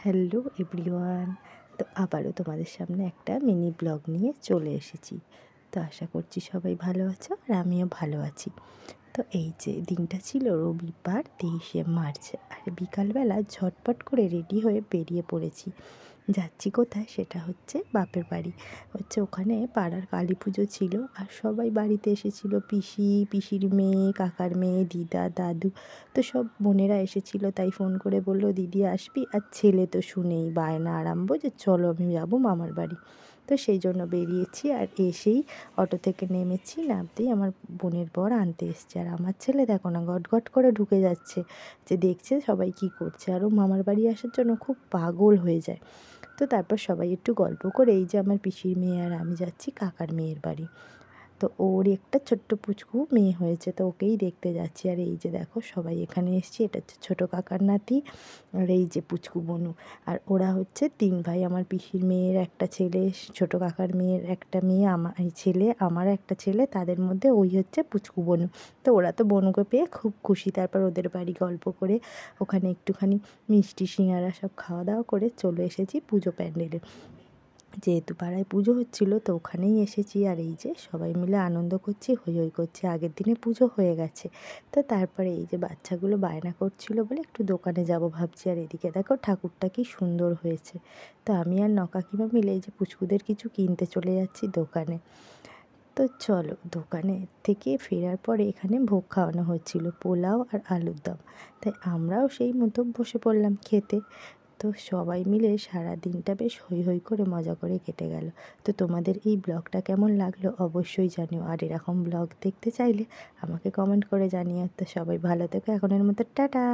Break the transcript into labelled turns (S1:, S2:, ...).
S1: Hello everyone. তো আবারও তোমাদের সামনে একটা মিনি ব্লগ নিয়ে চলে এসেছি। তো আশা করছি সবাই ভালো আছো আর আমিও ভালো আছি। তো এই যে দিনটা ছিল রবিবার 23শে মার্চ, আর বিকালবেলা ঝটপট করে রেডি হয়ে বেরিয়ে পড়েছি। যাচ্ছি কোথায়, সেটা হচ্ছে বাপের বাড়ি। ওখানে পাড়ার কালী পুজো ছিল আর সবাই বাড়িতে এসেছিলো, পিসির মেয়ে, কাকার মেয়ে, দিদা, দাদু। তো সব বোনেরা এসেছিলো, তাই ফোন করে বলল দিদি আসবি, আর ছেলে তো শুনেই বায়না আরম্ভ যে চলো আমি যাবো মামার বাড়ি। তো সেই জন্য বেরিয়েছি, আর এসেই অটো থেকে নেমেছি, নামতেই আমার বোনের বর আনতে এসছে। আর আমার ছেলে দেখো না, গটগট করে ঢুকে যাচ্ছে, যে দেখছে সবাই কি করছে, আর ও মামার বাড়ি আসার জন্য খুব পাগল হয়ে যায়। তো তারপর সবাই একটু গল্প করে এই যে আমার পিসির মেয়ে আর আমি যাচ্ছি কাকার মেয়ের বাড়ি। তো ওর একটা ছোট্ট পুচকু মেয়ে হয়েছে, তো ওকেই দেখতে যাচ্ছি। আর এই যে দেখো সবাই এখানে এসেছি, এটা হচ্ছে ছোটো কাকার নাতি, আর এই যে পুচকু বনু। আর ওরা হচ্ছে 3 ভাই, আমার পিসির মেয়ের একটা ছেলে, ছোটো কাকার মেয়ের একটা মেয়ে, আমার এই ছেলে, আমার একটা ছেলে, তাদের মধ্যে ওই হচ্ছে পুচকু বনু। তো ওরা তো বনুকে পেয়ে খুব খুশি। তারপর ওদের বাড়ি গল্প করে ওখানে একটুখানি মিষ্টি সিঙ্গারা সব খাওয়া দাওয়া করে চলে এসেছি পুজো প্যান্ডেলে। যেহেতু পাড়ায় পুজো হচ্ছিলো, তো ওখানেই এসেছি। আর এই যে সবাই মিলে আনন্দ করছি, হৈ হৈ করছি, আগের দিনে পুজো হয়ে গেছে। তো তারপরে এই যে বাচ্চাগুলো বায়না করছিলো বলে একটু দোকানে যাব ভাবছি। আর এদিকে দেখো ঠাকুরটা কি সুন্দর হয়েছে। তো আমি আর নকাকিমা মিলে এই যে পুচকুদের কিছু কিনতে চলে যাচ্ছি দোকানে। তো চলো, দোকানে থেকে ফেরার পরে এখানে ভোগ খাওয়ানো হচ্ছিল, পোলাও আর আলুর দম। তাই আমরাও সেই মতো বসে পড়লাম খেতে। তো সবাই মিলে সারা দিনটা বেশ হৈ হৈ করে মজা করে কেটে গেল। তো তোমাদের এই ব্লগটা কেমন লাগলো অবশ্যই জানিও, আর এরকম ব্লগ দেখতে চাইলে আমাকে কমেন্ট করে জানিও। তো সবাই ভালো থেকো, এখনের মতো টাটা।